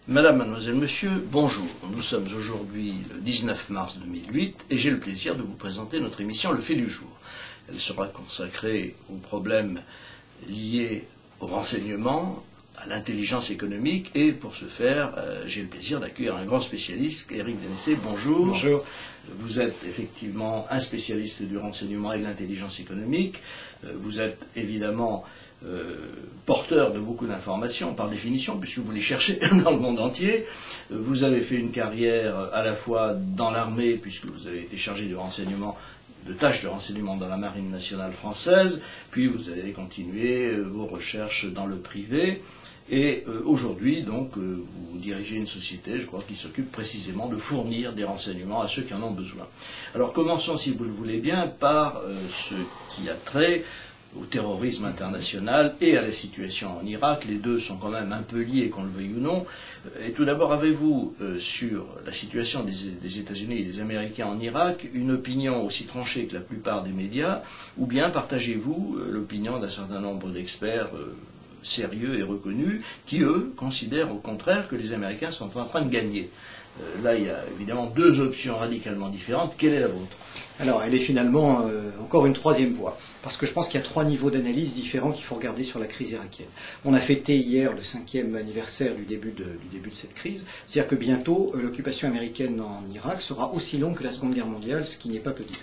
Madame, mademoiselle, monsieur, bonjour. Nous sommes aujourd'hui le 19 mars 2008 et j'ai le plaisir de vous présenter notre émission Le Fait du Jour. Elle sera consacrée aux problèmes liés au renseignement, à l'intelligence économique et pour ce faire, j'ai le plaisir d'accueillir un grand spécialiste, Éric Denessé. Bonjour. Bonjour. Vous êtes effectivement un spécialiste du renseignement et de l'intelligence économique. Vous êtes évidemment porteur de beaucoup d'informations par définition, puisque vous les cherchez dans le monde entier. Vous avez fait une carrière à la fois dans l'armée, puisque vous avez été chargé de renseignement, de tâches de renseignement dans la Marine nationale française, puis vous avez continué vos recherches dans le privé, et aujourd'hui, donc, vous dirigez une société, je crois, qui s'occupe précisément de fournir des renseignements à ceux qui en ont besoin. Alors commençons, si vous le voulez bien, par ce qui a trait au terrorisme international et à la situation en Irak. Les deux sont quand même un peu liés, qu'on le veuille ou non. Et tout d'abord, avez-vous, sur la situation des États-Unis et des Américains en Irak, une opinion aussi tranchée que la plupart des médias, ou bien partagez-vous l'opinion d'un certain nombre d'experts sérieux et reconnus, qui, eux, considèrent au contraire que les Américains sont en train de gagner? Là, il y a évidemment deux options radicalement différentes. Quelle est la vôtre? Alors, elle est finalement encore une troisième voie, parce que je pense qu'il y a trois niveaux d'analyse différents qu'il faut regarder sur la crise irakienne. On a fêté hier le 5e anniversaire du début de cette crise, c'est-à-dire que bientôt, l'occupation américaine en Irak sera aussi longue que la Seconde Guerre mondiale, ce qui n'est pas peu dire.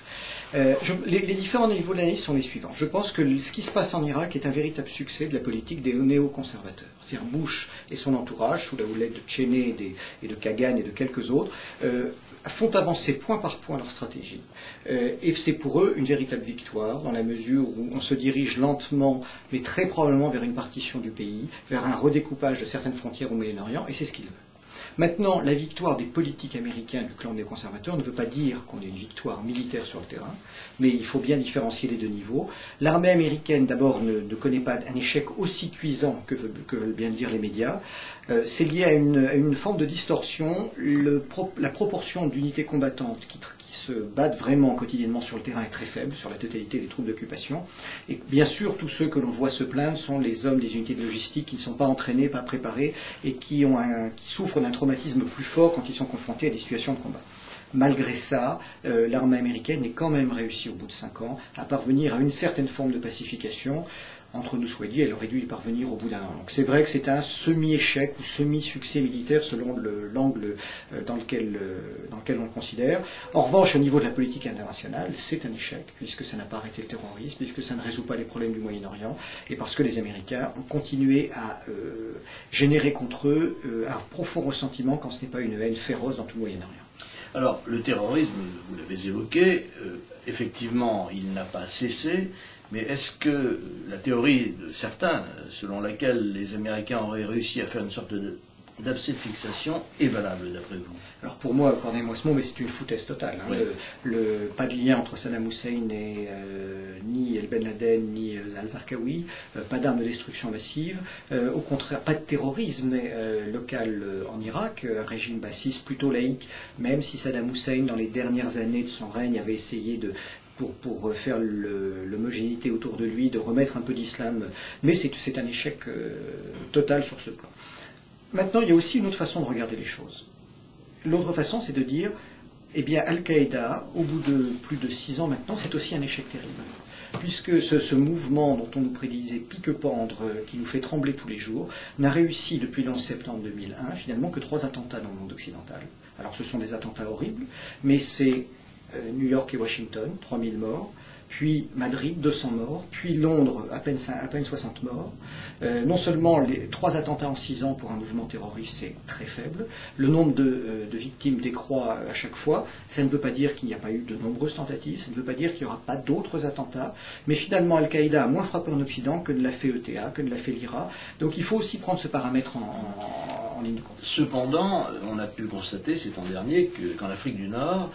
Les différents niveaux d'analyse sont les suivants. Je pense que ce qui se passe en Irak est un véritable succès de la politique des néoconservateurs. C'est-à-dire Bush et son entourage, sous la houlette de Cheney et de Kagan et de quelques autres, font avancer point par point leur stratégie. Et c'est pour eux une véritable victoire, dans la mesure où on se dirige lentement, mais très probablement vers une partition du pays, vers un redécoupage de certaines frontières au Moyen-Orient, et c'est ce qu'ils veulent. Maintenant, la victoire des politiques américains du clan des conservateurs ne veut pas dire qu'on ait une victoire militaire sur le terrain, mais il faut bien différencier les deux niveaux. L'armée américaine, d'abord, ne connaît pas un échec aussi cuisant que veulent bien le dire les médias. C'est lié à une forme de distorsion. La proportion d'unités combattantes qui se battent vraiment quotidiennement sur le terrain est très faible, sur la totalité des troupes d'occupation. Et bien sûr, tous ceux que l'on voit se plaindre sont les hommes des unités de logistique qui ne sont pas entraînés, pas préparés, et qui souffrent d'un traumatisme plus fort quand ils sont confrontés à des situations de combat. Malgré ça, l'armée américaine est quand même réussie au bout de 5 ans à parvenir à une certaine forme de pacification. Entre nous soit dit, elle aurait dû y parvenir au bout d'un an. Donc c'est vrai que c'est un semi-échec ou semi-succès militaire selon l'angle dans lequel on le considère. En revanche, au niveau de la politique internationale, c'est un échec, puisque ça n'a pas arrêté le terrorisme, puisque ça ne résout pas les problèmes du Moyen-Orient, et parce que les Américains ont continué à générer contre eux un profond ressentiment, quand ce n'est pas une haine féroce dans tout le Moyen-Orient. Alors, le terrorisme, vous l'avez évoqué, effectivement, il n'a pas cessé. Mais est-ce que la théorie de certains, selon laquelle les Américains auraient réussi à faire une sorte d'abcès de fixation, est valable d'après vous? Alors pour moi, pardonnez-moi ce mot, mais c'est une foutaise totale. Hein. Oui. Pas de lien entre Saddam Hussein et ni El Ben Laden, ni Al-Zarqawi, pas d'armes de destruction massive, au contraire, pas de terrorisme local en Irak, un régime bassiste plutôt laïque, même si Saddam Hussein, dans les dernières années de son règne, avait essayé pour faire l'homogénéité autour de lui, de remettre un peu d'islam, mais c'est un échec total sur ce plan. Maintenant, il y a aussi une autre façon de regarder les choses. L'autre façon, c'est de dire, eh bien, Al-Qaïda, au bout de plus de 6 ans maintenant, c'est aussi un échec terrible. Puisque ce mouvement dont on nous prédisait pique-pendre, qui nous fait trembler tous les jours, n'a réussi depuis le 11 septembre 2001, finalement, que 3 attentats dans le monde occidental. Alors ce sont des attentats horribles, mais c'est New York et Washington, 3000 morts, puis Madrid, 200 morts, puis Londres, à peine 60 morts. Non seulement les 3 attentats en 6 ans pour un mouvement terroriste, c'est très faible, le nombre de victimes décroît à chaque fois, ça ne veut pas dire qu'il n'y a pas eu de nombreuses tentatives, ça ne veut pas dire qu'il n'y aura pas d'autres attentats, mais finalement Al-Qaïda a moins frappé en Occident que ne l'a fait ETA, que ne l'a fait l'IRA, donc il faut aussi prendre ce paramètre en ligne de compte. Cependant, on a pu constater ces temps derniers qu'en Afrique du Nord,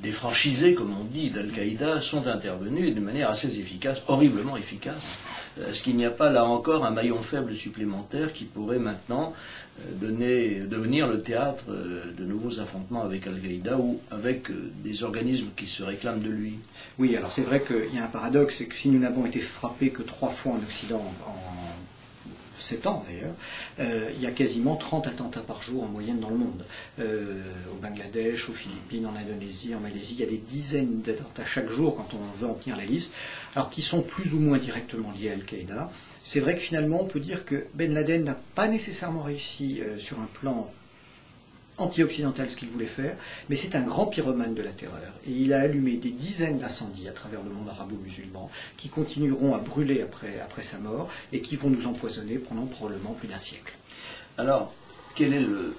des franchisés, comme on dit, d'Al-Qaïda sont intervenus de manière assez efficace, horriblement efficace. Est-ce qu'il n'y a pas là encore un maillon faible supplémentaire qui pourrait maintenant devenir le théâtre de nouveaux affrontements avec Al-Qaïda ou avec des organismes qui se réclament de lui? Oui, alors c'est vrai qu'il y a un paradoxe, c'est que si nous n'avons été frappés que 3 fois en Occident 7 ans d'ailleurs, il y a quasiment 30 attentats par jour en moyenne dans le monde. Au Bangladesh, aux Philippines, en Indonésie, en Malaisie, il y a des dizaines d'attentats chaque jour quand on veut en tenir la liste, alors qui sont plus ou moins directement liés à Al-Qaïda. C'est vrai que finalement on peut dire que Ben Laden n'a pas nécessairement réussi sur un plan anti-occidental ce qu'il voulait faire, mais c'est un grand pyromane de la terreur. Et il a allumé des dizaines d'incendies à travers le monde arabo-musulman qui continueront à brûler après sa mort et qui vont nous empoisonner pendant probablement plus d'un siècle. Alors, quel est le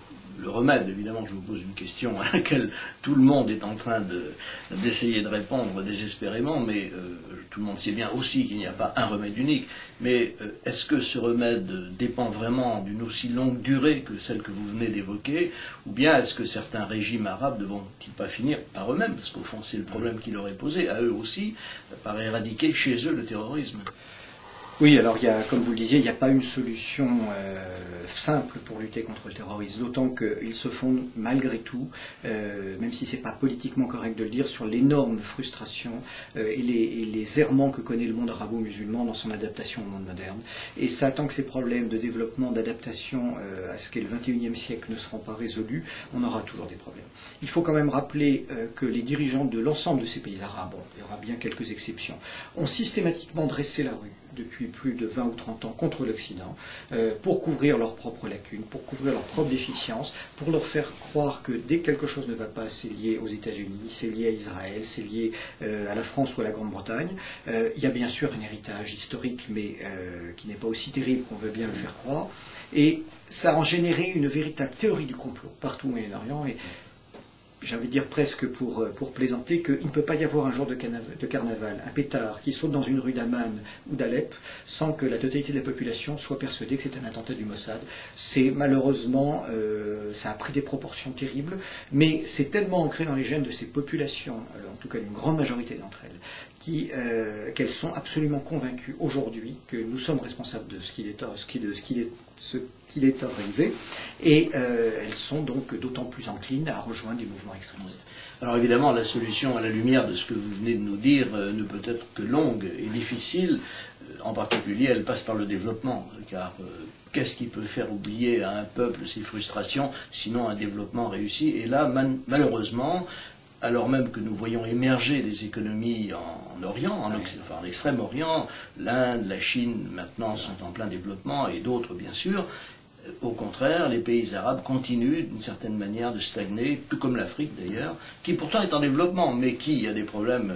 remède? Évidemment, je vous pose une question à laquelle tout le monde est en train d'essayer de répondre désespérément, mais tout le monde sait bien aussi qu'il n'y a pas un remède unique. Mais est-ce que ce remède dépend vraiment d'une aussi longue durée que celle que vous venez d'évoquer, ou bien est-ce que certains régimes arabes ne vont-ils pas finir par eux-mêmes, parce qu'au fond c'est le problème qui leur est posé, à eux aussi, par éradiquer chez eux le terrorisme? Oui, alors comme vous le disiez, il n'y a pas une solution simple pour lutter contre le terrorisme, d'autant qu'ils se fondent malgré tout, même si ce n'est pas politiquement correct de le dire, sur l'énorme frustration et les errements que connaît le monde arabo-musulman dans son adaptation au monde moderne. Et ça, tant que ces problèmes de développement, d'adaptation à ce qu'est le XXIe siècle ne seront pas résolus, on aura toujours des problèmes. Il faut quand même rappeler que les dirigeants de l'ensemble de ces pays arabes, bon, il y aura bien quelques exceptions, ont systématiquement dressé la rue depuis plus de 20 ou 30 ans contre l'Occident, pour couvrir leurs propres lacunes, pour couvrir leurs propres déficiences, pour leur faire croire que dès que quelque chose ne va pas, c'est lié aux États-Unis, c'est lié à Israël, c'est lié à la France ou à la Grande-Bretagne. Il y a bien sûr un héritage historique, mais qui n'est pas aussi terrible qu'on veut bien le faire croire. Et ça a généré une véritable théorie du complot partout au Moyen-Orient. Et j'ai envie de dire presque pour plaisanter qu'il ne peut pas y avoir un jour de carnaval, un pétard qui saute dans une rue d'Amman ou d'Alep sans que la totalité de la population soit persuadée que c'est un attentat du Mossad. C'est malheureusement, ça a pris des proportions terribles, mais c'est tellement ancré dans les gènes de ces populations, en tout cas une grande majorité d'entre elles, qu'elles sont absolument convaincues aujourd'hui que nous sommes responsables de ce qu'il est arrivé, et elles sont donc d'autant plus enclines à rejoindre des mouvements extrémistes. Alors évidemment, la solution à la lumière de ce que vous venez de nous dire ne peut être que longue et difficile. En particulier, elle passe par le développement, car qu'est-ce qui peut faire oublier à un peuple ses frustrations, sinon un développement réussi? Et là, malheureusement, alors même que nous voyons émerger des économies en Orient, en Extrême-Orient, l'Inde, la Chine maintenant sont en plein développement, et d'autres bien sûr, au contraire, les pays arabes continuent d'une certaine manière de stagner, tout comme l'Afrique d'ailleurs, qui pourtant est en développement, mais qui a des problèmes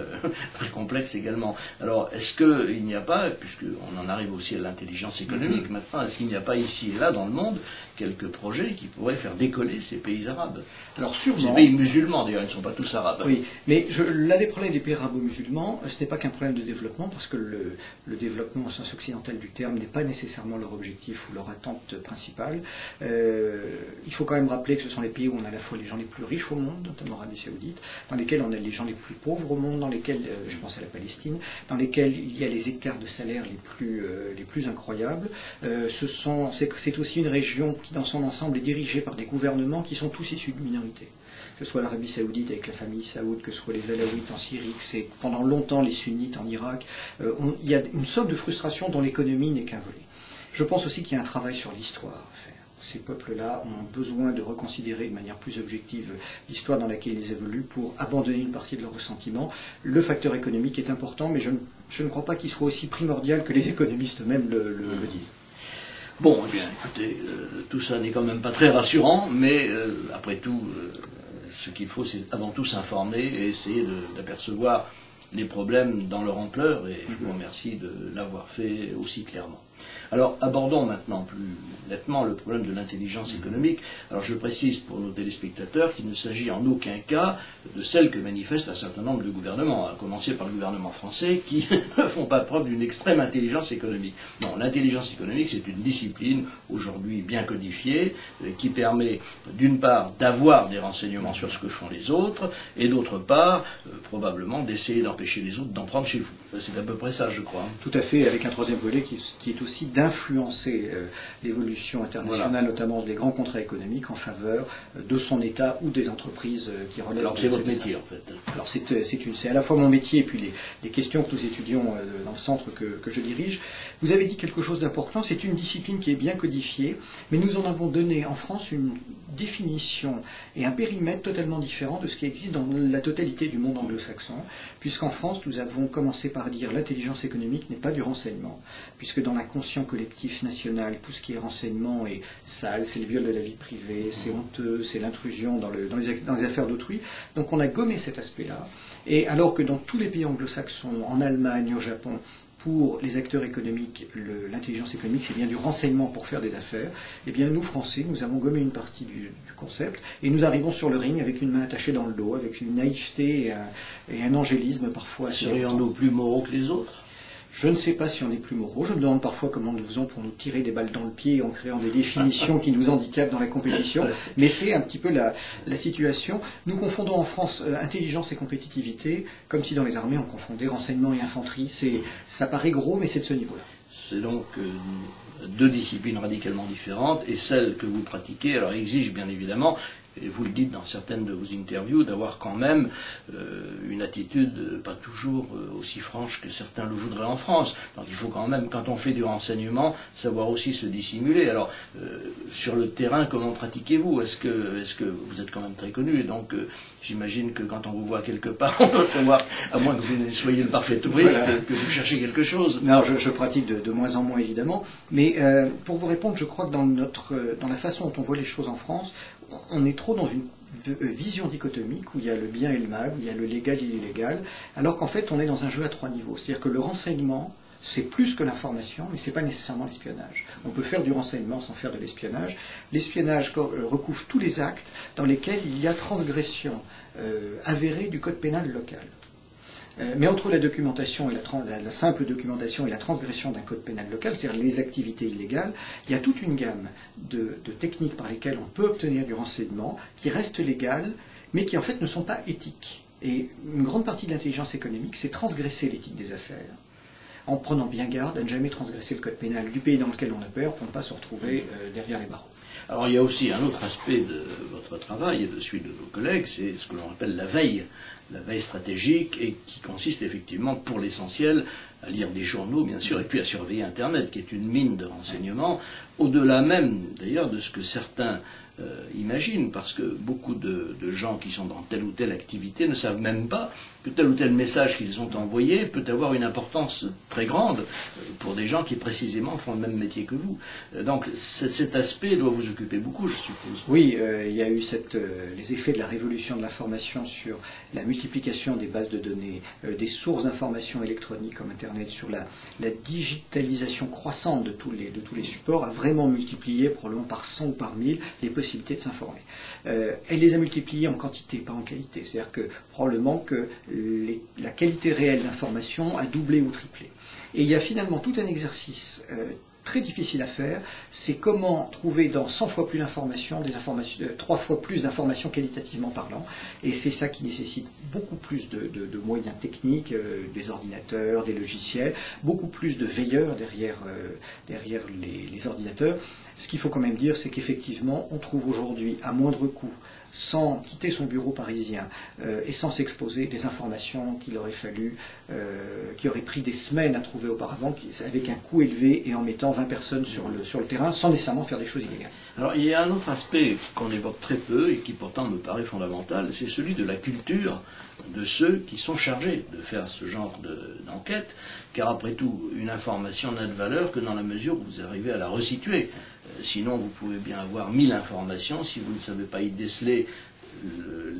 très complexes également. Alors, est-ce qu'il n'y a pas, puisqu'on en arrive aussi à l'intelligence économique maintenant, est-ce qu'il n'y a pas ici et là dans le monde quelques projets qui pourraient faire décoller ces pays arabes? Alors sûrement. Ces pays musulmans d'ailleurs, ils ne sont pas tous arabes. Oui, mais l'un des problèmes des pays arabo-musulmans, ce n'est pas qu'un problème de développement, parce que le développement au sens occidental du terme n'est pas nécessairement leur objectif ou leur attente principale. Il faut quand même rappeler que ce sont les pays où on a à la fois les gens les plus riches au monde, notamment l'Arabie Saoudite, dans lesquels on a les gens les plus pauvres au monde, dans lesquels, je pense à la Palestine, dans lesquels il y a les écarts de salaire les plus incroyables. C'est aussi une région qui, dans son ensemble, est dirigée par des gouvernements qui sont tous issus de minorités. Que ce soit l'Arabie Saoudite avec la famille Saoud, que ce soit les Alaouites en Syrie, que c'est pendant longtemps les Sunnites en Irak. Il y a une sorte de frustration dont l'économie n'est qu'un volet. Je pense aussi qu'il y a un travail sur l'histoire à faire. Ces peuples-là ont besoin de reconsidérer de manière plus objective l'histoire dans laquelle ils évoluent pour abandonner une partie de leurs ressentiments. Le facteur économique est important, mais je ne crois pas qu'il soit aussi primordial que les économistes eux-mêmes le disent. Bon, eh bien, écoutez, tout ça n'est quand même pas très rassurant, mais après tout, ce qu'il faut, c'est avant tout s'informer et essayer d'apercevoir les problèmes dans leur ampleur, et je vous remercie de l'avoir fait aussi clairement. Alors, abordons maintenant plus nettement le problème de l'intelligence économique. Alors, je précise pour nos téléspectateurs qu'il ne s'agit en aucun cas de celle que manifestent un certain nombre de gouvernements, à commencer par le gouvernement français, qui ne font pas preuve d'une extrême intelligence économique. Non, l'intelligence économique, c'est une discipline aujourd'hui bien codifiée, qui permet, d'une part, d'avoir des renseignements sur ce que font les autres, et d'autre part, probablement, d'essayer d'empêcher les autres d'en prendre chez vous. Enfin, c'est à peu près ça, je crois. Tout à fait, avec un troisième volet qui est aussi aussi d'influencer l'évolution internationale, notamment des grands contrats économiques en faveur de son État ou des entreprises qui relèvent. Alors c'est votre métier en fait. Alors c'est à la fois mon métier et puis les questions que nous étudions dans le centre que je dirige. Vous avez dit quelque chose d'important, c'est une discipline qui est bien codifiée, mais nous en avons donné en France une définition et un périmètre totalement différent de ce qui existe dans la totalité du monde anglo-saxon, puisqu'en France nous avons commencé par dire l'intelligence économique n'est pas du renseignement, puisque dans l'inconscient collectif national, tout ce qui est renseignement est sale, c'est le viol de la vie privée, c'est honteux, c'est l'intrusion dans les affaires d'autrui. Donc on a gommé cet aspect-là, et alors que dans tous les pays anglo-saxons, en Allemagne, au Japon, pour les acteurs économiques, l'intelligence économique, c'est bien du renseignement pour faire des affaires. Eh bien, nous, Français, nous avons gommé une partie du concept et nous arrivons sur le ring avec une main attachée dans le dos, avec une naïveté et un angélisme parfois. Serions-nous plus moraux que les autres ? Je ne sais pas si on est plus moraux. Je me demande parfois comment nous faisons pour nous tirer des balles dans le pied en créant des définitions qui nous handicapent dans la compétition. Mais c'est un petit peu la situation. Nous confondons en France intelligence et compétitivité, comme si dans les armées on confondait renseignement et infanterie. Ça paraît gros, mais c'est de ce niveau-là. C'est donc deux disciplines radicalement différentes, et celle que vous pratiquez, alors exige bien évidemment, et vous le dites dans certaines de vos interviews, d'avoir quand même une attitude pas toujours aussi franche que certains le voudraient en France. Donc il faut quand même, quand on fait du renseignement, savoir aussi se dissimuler. Alors, sur le terrain, comment pratiquez-vous ? Est-ce que vous êtes quand même très connu, et donc j'imagine que quand on vous voit quelque part, on doit savoir, à moins que vous soyez le parfait touriste, voilà, que vous cherchez quelque chose. Non, je pratique de moins en moins, évidemment. Mais pour vous répondre, je crois que dans la façon dont on voit les choses en France, on est trop dans une vision dichotomique où il y a le bien et le mal, où il y a le légal et l'illégal, alors qu'en fait on est dans un jeu à trois niveaux. C'est-à-dire que le renseignement, c'est plus que l'information, mais ce n'est pas nécessairement l'espionnage. On peut faire du renseignement sans faire de l'espionnage. L'espionnage recouvre tous les actes dans lesquels il y a transgression avérée du code pénal local. Mais entre la documentation et la simple documentation et la transgression d'un code pénal local, c'est-à-dire les activités illégales, il y a toute une gamme de techniques par lesquelles on peut obtenir du renseignement qui restent légales, mais qui en fait ne sont pas éthiques. Et une grande partie de l'intelligence économique, c'est transgresser l'éthique des affaires, en prenant bien garde à ne jamais transgresser le code pénal du pays dans lequel on opère pour ne pas se retrouver derrière les barreaux. Alors il y a aussi un autre aspect de votre travail et de celui de vos collègues, c'est ce que l'on appelle la veille stratégique, et qui consiste effectivement pour l'essentiel à lire des journaux bien sûr, et puis à surveiller Internet, qui est une mine de renseignements, au-delà même d'ailleurs de ce que certains imaginent, parce que beaucoup de gens qui sont dans telle ou telle activité ne savent même pas que tel ou tel message qu'ils ont envoyé peut avoir une importance très grande pour des gens qui précisément font le même métier que vous. Donc cet aspect doit vous occuper beaucoup, je suppose. Oui, il y a eu les effets de la révolution de l'information sur la multiplication des bases de données, des sources d'information électroniques comme Internet, sur la digitalisation croissante de tous les supports, a vraiment multiplié probablement par 100 ou par 1000 les possibilités de s'informer. Elle les a multipliées en quantité, pas en qualité. C'est-à-dire que probablement que la qualité réelle d'information a doublé ou triplé. Et il y a finalement tout un exercice très difficile à faire, c'est comment trouver dans 100 fois plus d'informations, 3 fois plus d'informations qualitativement parlant, et c'est ça qui nécessite beaucoup plus de moyens techniques, des ordinateurs, des logiciels, beaucoup plus de veilleurs derrière les ordinateurs. Ce qu'il faut quand même dire, c'est qu'effectivement, on trouve aujourd'hui à moindre coût, sans quitter son bureau parisien et sans s'exposer, des informations qu'il aurait fallu, qui auraient pris des semaines à trouver auparavant, avec un coût élevé et en mettant 20 personnes sur le terrain, sans nécessairement faire des choses illégales. Alors il y a un autre aspect qu'on évoque très peu et qui pourtant me paraît fondamental, c'est celui de la culture de ceux qui sont chargés de faire ce genre d'enquête, car après tout, une information n'a de valeur que dans la mesure où vous arrivez à la resituer. Sinon, vous pouvez bien avoir 1000 informations, si vous ne savez pas y déceler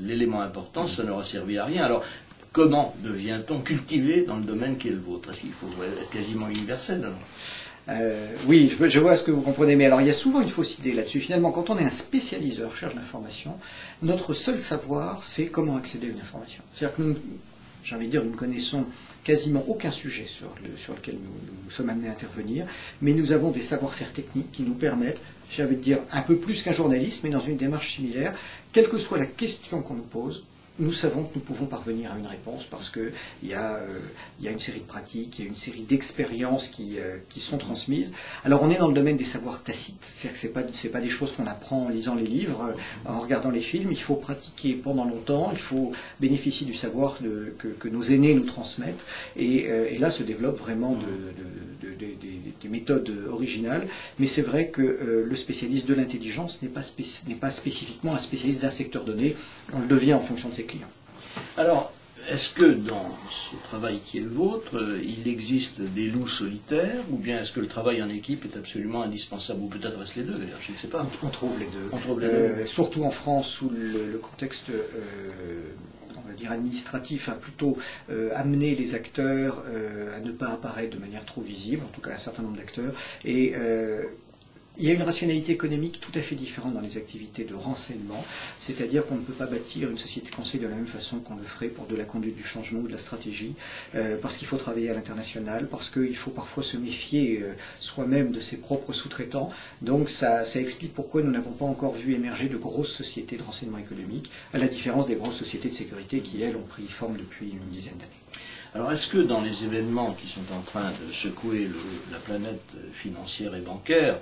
l'élément important, ça n'aura servi à rien. Alors, comment devient-on cultivé dans le domaine qui est le vôtre? Est-ce qu'il faut être quasiment universel alors? Oui, je vois ce que vous comprenez, mais alors il y a souvent une fausse idée là-dessus. Finalement, quand on est un spécialiste de la recherche d'information, notre seul savoir, c'est comment accéder à une information. C'est-à-dire que nous, j'ai envie de dire, nous ne connaissons quasiment aucun sujet sur lequel nous sommes amenés à intervenir, mais nous avons des savoir-faire techniques qui nous permettent, j'ai envie de dire, un peu plus qu'un journaliste, mais dans une démarche similaire, quelle que soit la question qu'on nous pose, nous savons que nous pouvons parvenir à une réponse parce qu'il y a une série de pratiques, il y a une série d'expériences qui sont transmises. Alors on est dans le domaine des savoirs tacites, c'est-à-dire que c'est pas des choses qu'on apprend en lisant les livres, en regardant les films, il faut pratiquer pendant longtemps, il faut bénéficier du savoir que nos aînés nous transmettent, et là se développent vraiment des méthodes originales, mais c'est vrai que le spécialiste de l'intelligence n'est pas spécifiquement un spécialiste d'un secteur donné, on le devient en fonction de ses clients. Alors, est-ce que dans ce travail qui est le vôtre, il existe des loups solitaires, ou bien est-ce que le travail en équipe est absolument indispensable, ou peut-être reste les deux d'ailleurs, je ne sais pas. On trouve les deux. On trouve les deux. Surtout en France, où le contexte on va dire administratif a plutôt amené les acteurs à ne pas apparaître de manière trop visible, en tout cas un certain nombre d'acteurs, et il y a une rationalité économique tout à fait différente dans les activités de renseignement, c'est-à-dire qu'on ne peut pas bâtir une société de conseil de la même façon qu'on le ferait pour de la conduite du changement ou de la stratégie, parce qu'il faut travailler à l'international, parce qu'il faut parfois se méfier soi-même de ses propres sous-traitants. Donc ça explique pourquoi nous n'avons pas encore vu émerger de grosses sociétés de renseignement économique, à la différence des grosses sociétés de sécurité qui, elles, ont pris forme depuis une dizaine d'années. Alors, est-ce que dans les événements qui sont en train de secouer la planète financière et bancaire,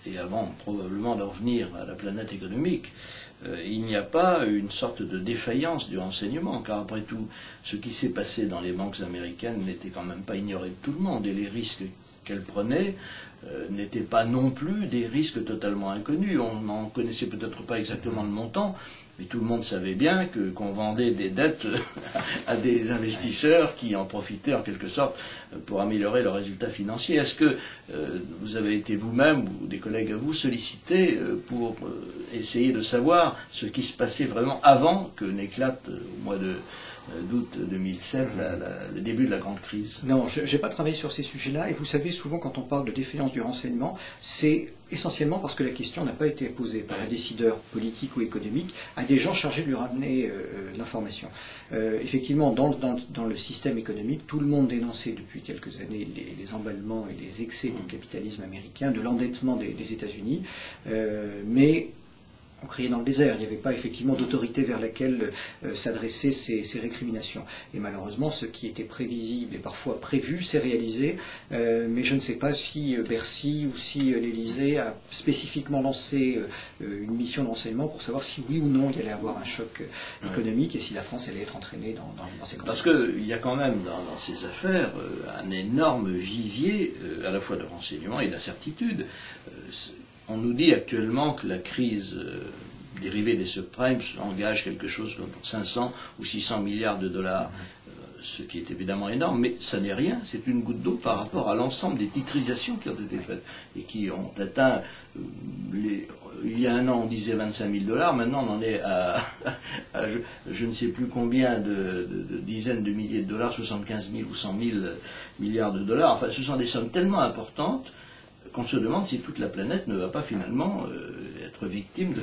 et avant probablement d'en revenir à la planète économique, il n'y a pas une sorte de défaillance du renseignement, car après tout, ce qui s'est passé dans les banques américaines n'était quand même pas ignoré de tout le monde, et les risques qu'elles prenaient n'étaient pas non plus des risques totalement inconnus. On n'en connaissait peut-être pas exactement le montant, mais tout le monde savait bien qu'on vendait des dettes à des investisseurs qui en profitaient en quelque sorte pour améliorer leurs résultats financiers. Est-ce que vous avez été vous-même ou des collègues à vous sollicités pour essayer de savoir ce qui se passait vraiment avant que n'éclate au mois d'août 2007 le début de la grande crise? Non, je n'ai pas travaillé sur ces sujets-là, et vous savez, souvent quand on parle de défaillance du renseignement, c'est essentiellement parce que la question n'a pas été posée par un décideur politique ou économique à des gens chargés de lui ramener l'information. Effectivement, dans le système économique, tout le monde dénonçait depuis quelques années les emballements et les excès du capitalisme américain, de l'endettement des États-Unis, mais on criait dans le désert, il n'y avait pas effectivement d'autorité vers laquelle s'adressaient ces récriminations. Et malheureusement, ce qui était prévisible et parfois prévu s'est réalisé, mais je ne sais pas si Bercy ou si l'Élysée a spécifiquement lancé une mission de renseignement pour savoir si oui ou non il y allait avoir un choc économique et si la France allait être entraînée dans ces conditions. Parce qu'il y a quand même dans ces affaires un énorme vivier à la fois de renseignement et d'incertitude. On nous dit actuellement que la crise dérivée des subprimes engage quelque chose comme pour 500 ou 600 milliards de dollars, ce qui est évidemment énorme, mais ça n'est rien, c'est une goutte d'eau par rapport à l'ensemble des titrisations qui ont été faites et qui ont atteint, il y a un an on disait 25 000 dollars, maintenant on en est à je ne sais plus combien de dizaines de milliers de dollars, 75 000 ou 100 000 milliards de dollars, enfin ce sont des sommes tellement importantes qu'on se demande si toute la planète ne va pas finalement être victime de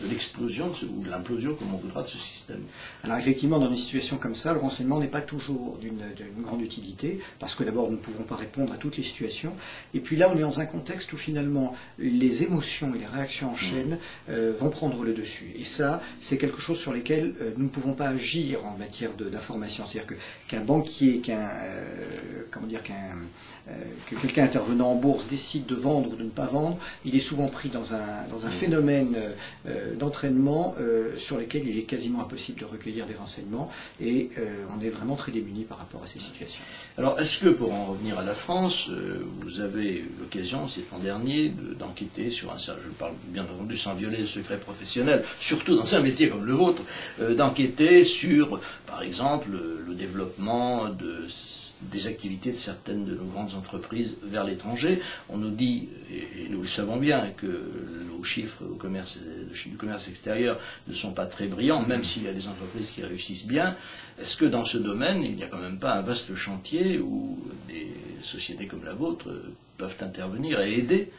l'explosion ou de l'implosion, comme on voudra, de ce système. Alors effectivement, dans une situation comme ça, le renseignement n'est pas toujours d'une grande utilité, parce que d'abord, nous ne pouvons pas répondre à toutes les situations, et puis là, on est dans un contexte où finalement, les émotions et les réactions en chaîne vont prendre le dessus. Et ça, c'est quelque chose sur lequel nous ne pouvons pas agir en matière d'information. C'est-à-dire qu'un banquier, que quelqu'un intervenant en bourse décide de vendre ou de ne pas vendre, il est souvent pris dans un phénomène d'entraînement sur lequel il est quasiment impossible de recueillir des renseignements, et on est vraiment très démunis par rapport à ces situations. Alors, est-ce que, pour en revenir à la France, vous avez eu l'occasion, cet an dernier, d'enquêter sur je parle bien entendu sans violer le secret professionnel, surtout dans un métier comme le vôtre, d'enquêter sur, par exemple, le développement des activités de certaines de nos grandes entreprises vers l'étranger? On nous dit, et nous le savons bien, que nos chiffres du commerce extérieur ne sont pas très brillants, même s'il y a des entreprises qui réussissent bien. Est-ce que dans ce domaine, il n'y a quand même pas un vaste chantier où des sociétés comme la vôtre peuvent intervenir et aider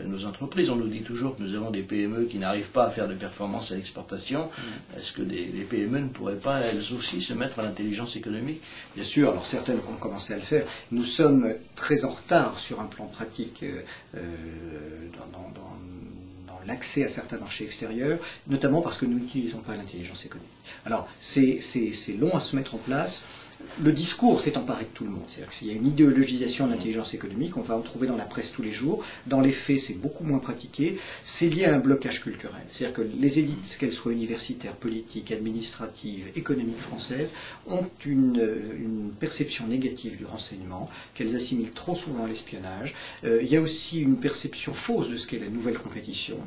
nos entreprises? On nous dit toujours que nous avons des PME qui n'arrivent pas à faire de performance à l'exportation. Est-ce que les PME ne pourraient pas, elles aussi, se mettre à l'intelligence économique? Bien sûr, alors certaines ont commencé à le faire. Nous sommes très en retard sur un plan pratique dans l'accès à certains marchés extérieurs, notamment parce que nous n'utilisons pas l'intelligence économique. Alors, c'est long à se mettre en place. Le discours s'est emparé de tout le monde. C'est-à-dire qu'il y a une idéologisation de l'intelligence économique, on va en trouver dans la presse tous les jours. Dans les faits, c'est beaucoup moins pratiqué. C'est lié à un blocage culturel. C'est-à-dire que les élites, qu'elles soient universitaires, politiques, administratives, économiques françaises, ont une perception négative du renseignement, qu'elles assimilent trop souvent à l'espionnage. Il y a aussi une perception fausse de ce qu'est la nouvelle compétition.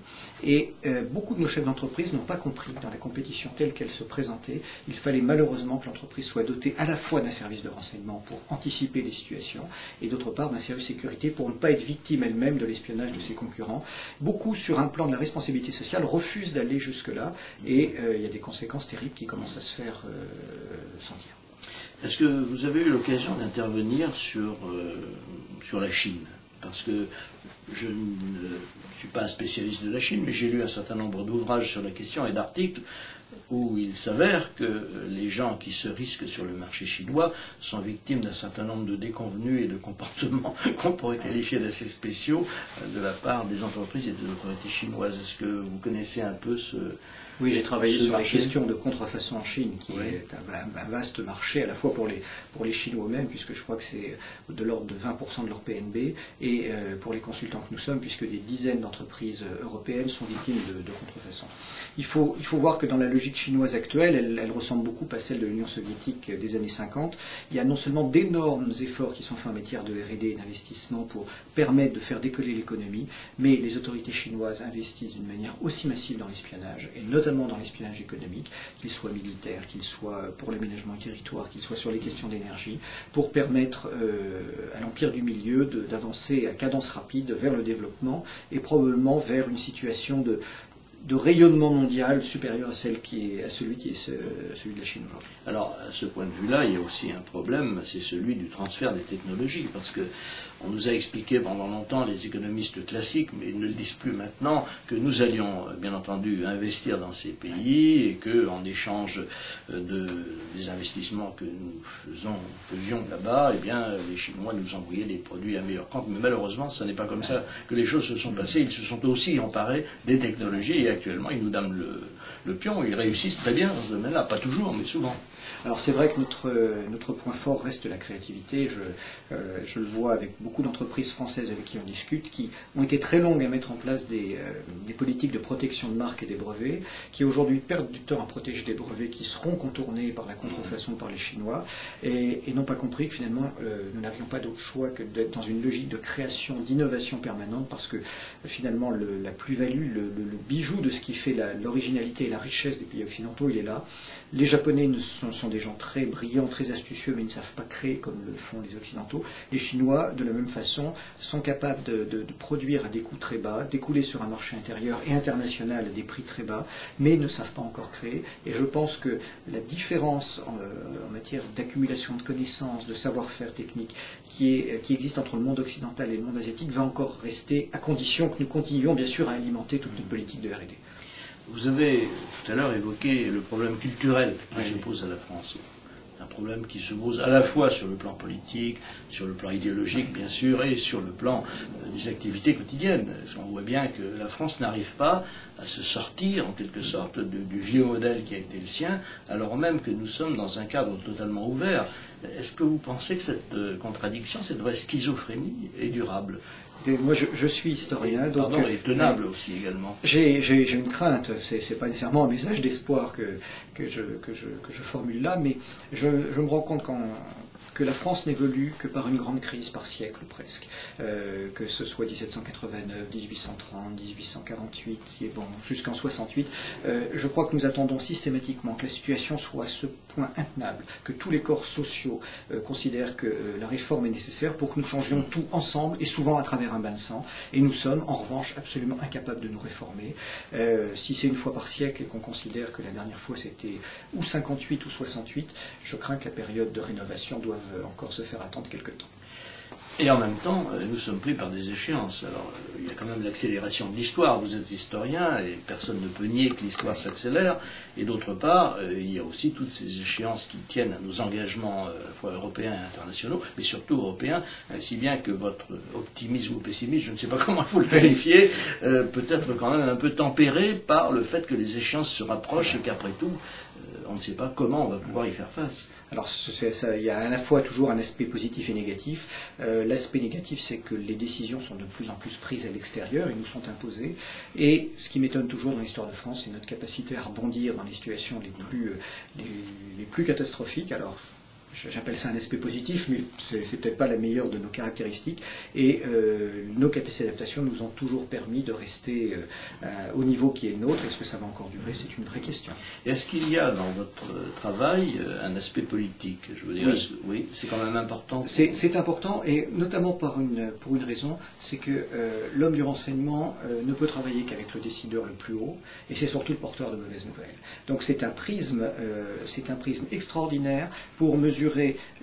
Et beaucoup de nos chefs d'entreprise n'ont pas compris, dans la compétition telle qu'elle se présentait, il fallait malheureusement que l'entreprise soit dotée à la fois d'un service de renseignement pour anticiper les situations et d'autre part d'un service de sécurité pour ne pas être victime elle-même de l'espionnage de ses concurrents. Beaucoup, sur un plan de la responsabilité sociale, refusent d'aller jusque-là et il y a des conséquences terribles qui commencent à se faire sentir. Est-ce que vous avez eu l'occasion d'intervenir sur la Chine? Parce que je ne suis pas un spécialiste de la Chine, mais j'ai lu un certain nombre d'ouvrages sur la question et d'articles où il s'avère que les gens qui se risquent sur le marché chinois sont victimes d'un certain nombre de déconvenues et de comportements qu'on pourrait qualifier d'assez spéciaux de la part des entreprises et des autorités chinoises. Est-ce que vous connaissez un peu ce... Oui, j'ai travaillé sur la question de contrefaçon en Chine, qui est un vaste marché, à la fois pour les Chinois eux-mêmes, puisque je crois que c'est de l'ordre de 20% de leur PNB, et pour les consultants que nous sommes, puisque des dizaines d'entreprises européennes sont victimes de contrefaçon. Il faut voir que dans la logique chinoise actuelle, elle ressemble beaucoup à celle de l'Union soviétique des années 50. Il y a non seulement d'énormes efforts qui sont faits en matière de R&D et d'investissement pour permettre de faire décoller l'économie, mais les autorités chinoises investissent d'une manière aussi massive dans l'espionnage, et notamment dans l'espionnage économique, qu'il soit militaire, qu'il soit pour l'aménagement du territoire, qu'il soit sur les questions d'énergie, pour permettre à l'Empire du Milieu d'avancer à cadence rapide vers le développement et probablement vers une situation de rayonnement mondial supérieur à celui qui est celui de la Chine aujourd'hui. Alors, à ce point de vue-là, il y a aussi un problème, c'est celui du transfert des technologies, parce que on nous a expliqué pendant longtemps, les économistes classiques, mais ils ne le disent plus maintenant, que nous allions, bien entendu, investir dans ces pays et qu'en échange des investissements que nous faisions là-bas, eh bien, les Chinois nous envoyaient des produits à meilleur compte. Mais malheureusement, ce n'est pas comme ça que les choses se sont passées. Ils se sont aussi emparés des technologies et actuellement, ils nous donnent le pion. Ils réussissent très bien dans ce domaine-là, pas toujours, mais souvent. Alors c'est vrai que notre point fort reste la créativité. Je le vois avec beaucoup d'entreprises françaises avec qui on discute, qui ont été très longues à mettre en place des politiques de protection de marques et des brevets, qui aujourd'hui perdent du temps à protéger des brevets qui seront contournés par la contrefaçon par les Chinois, et n'ont pas compris que finalement nous n'avions pas d'autre choix que d'être dans une logique de création, d'innovation permanente, parce que finalement la plus-value, le bijou de ce qui fait l'originalité et la richesse des pays occidentaux, il est là. Les Japonais sont des gens très brillants, très astucieux, mais ils ne savent pas créer comme le font les Occidentaux. Les Chinois, de la même façon, sont capables de produire à des coûts très bas, d'écouler sur un marché intérieur et international à des prix très bas, mais ne savent pas encore créer. Et je pense que la différence en matière d'accumulation de connaissances, de savoir-faire technique qui existe entre le monde occidental et le monde asiatique va encore rester, à condition que nous continuions bien sûr à alimenter toute notre politique de R&D. Vous avez tout à l'heure évoqué le problème culturel qui se pose à la France. Un problème qui se pose à la fois sur le plan politique, sur le plan idéologique bien sûr, et sur le plan des activités quotidiennes. On voit bien que la France n'arrive pas à se sortir en quelque sorte du vieux modèle qui a été le sien, alors même que nous sommes dans un cadre totalement ouvert. Est-ce que vous pensez que cette contradiction, cette vraie schizophrénie est durable ? Moi, je suis historien, donc et tenable aussi également. J'ai une crainte. C'est pas nécessairement un message d'espoir que je formule là, mais je me rends compte que la France n'évolue que par une grande crise par siècle presque, que ce soit 1789, 1830, 1848, qui est bon jusqu'en 68. Je crois que nous attendons systématiquement que la situation soit à ce point intenable, que tous les corps sociaux considèrent que la réforme est nécessaire pour que nous changions tout ensemble et souvent à travers un bain de sang. Et nous sommes en revanche absolument incapables de nous réformer. Si c'est une fois par siècle et qu'on considère que la dernière fois c'était ou 58 ou 68, je crains que la période de rénovation doive encore se faire attendre quelque temps. Et en même temps, nous sommes pris par des échéances. Alors, il y a quand même l'accélération de l'histoire. Vous êtes historien et personne ne peut nier que l'histoire s'accélère. Et d'autre part, il y a aussi toutes ces échéances qui tiennent à nos engagements européens et internationaux, mais surtout européens, si bien que votre optimisme ou pessimisme, je ne sais pas comment il faut le qualifier, peut être quand même un peu tempéré par le fait que les échéances se rapprochent et qu'après tout, on ne sait pas comment on va pouvoir y faire face. Alors il y a à la fois toujours un aspect positif et négatif. L'aspect négatif, c'est que les décisions sont de plus en plus prises à l'extérieur, ils nous sont imposées. Et ce qui m'étonne toujours dans l'histoire de France, c'est notre capacité à rebondir dans les situations les plus catastrophiques. Alors, j'appelle ça un aspect positif, mais c'est peut-être pas la meilleure de nos caractéristiques. Et nos capacités d'adaptation nous ont toujours permis de rester au niveau qui est le nôtre. Est-ce que ça va encore durer? C'est une vraie question. Est-ce qu'il y a dans votre travail un aspect politique? Je veux dire, oui, c'est quand même important. C'est important, et notamment pour une raison, c'est que l'homme du renseignement ne peut travailler qu'avec le décideur le plus haut, et c'est surtout le porteur de mauvaises nouvelles. Donc c'est un prisme extraordinaire pour mesurer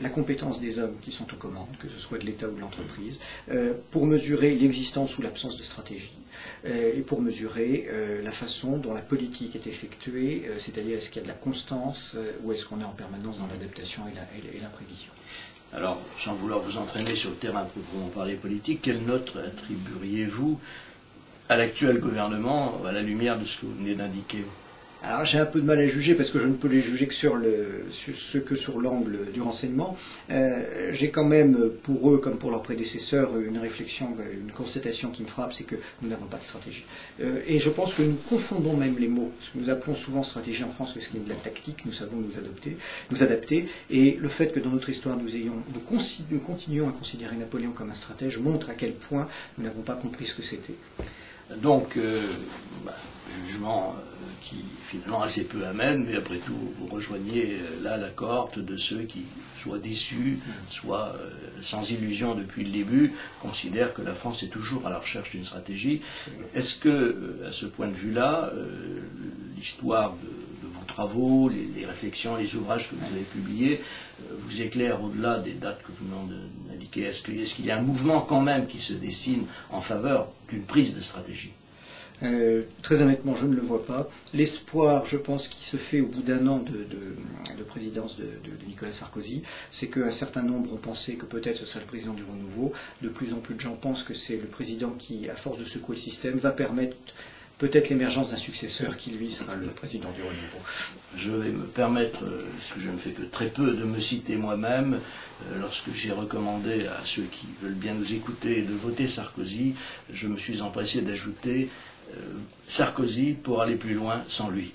la compétence des hommes qui sont aux commandes, que ce soit de l'État ou de l'entreprise, pour mesurer l'existence ou l'absence de stratégie, et pour mesurer la façon dont la politique est effectuée, c'est-à-dire est-ce qu'il y a de la constance ou est-ce qu'on est en permanence dans l'adaptation et l'imprévision. Alors, sans vouloir vous entraîner sur le terrain pour parler politique, quelle note attribueriez-vous à l'actuel gouvernement à la lumière de ce que vous venez d'indiquer? Alors j'ai un peu de mal à juger parce que je ne peux les juger que sur l'angle du renseignement. J'ai quand même, pour eux comme pour leurs prédécesseurs, une réflexion, une constatation qui me frappe, c'est que nous n'avons pas de stratégie. Et je pense que nous confondons même les mots. Ce que nous appelons souvent stratégie en France, ce qui est de la tactique, nous savons nous adapter. Et le fait que dans notre histoire nous continuions à considérer Napoléon comme un stratège montre à quel point nous n'avons pas compris ce que c'était. Donc, jugement qui finalement assez peu amène, mais après tout, vous rejoignez là la cohorte de ceux qui, soit déçus, soit sans illusion depuis le début, considèrent que la France est toujours à la recherche d'une stratégie. Est-ce que, à ce point de vue-là, l'histoire de vos travaux, les réflexions, les ouvrages que vous avez publiés, vous éclairent au-delà des dates que vous venez d'indiquer? Est-ce qu'il y a un mouvement quand même qui se dessine en faveur d'une prise de stratégie? Très honnêtement, je ne le vois pas. L'espoir, je pense, qui se fait au bout d'un an de présidence de Nicolas Sarkozy, c'est qu'un certain nombre ont pensé que peut-être ce serait le président du renouveau. De plus en plus de gens pensent que c'est le président qui, à force de secouer le système, va permettre peut-être l'émergence d'un successeur qui, lui, sera le président du renouveau. Je vais me permettre, ce que je ne fais que très peu, de me citer moi-même. Lorsque j'ai recommandé à ceux qui veulent bien nous écouter de voter Sarkozy, je me suis empressé d'ajouter Sarkozy pour aller plus loin sans lui.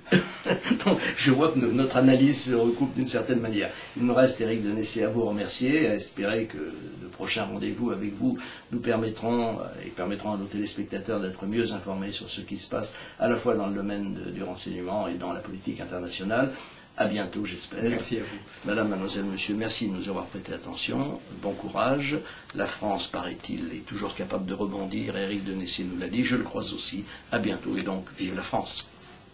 Donc je vois que notre analyse se recoupe d'une certaine manière. Il me reste, Éric Denessé, à vous remercier, à espérer que de prochains rendez-vous avec vous nous permettront à nos téléspectateurs d'être mieux informés sur ce qui se passe à la fois dans le domaine du renseignement et dans la politique internationale. À bientôt, j'espère. Merci à vous. Madame, mademoiselle, monsieur, merci de nous avoir prêté attention. Bon courage. La France, paraît-il, est toujours capable de rebondir. Éric Denessé nous l'a dit, je le crois aussi. À bientôt et donc, vive la France.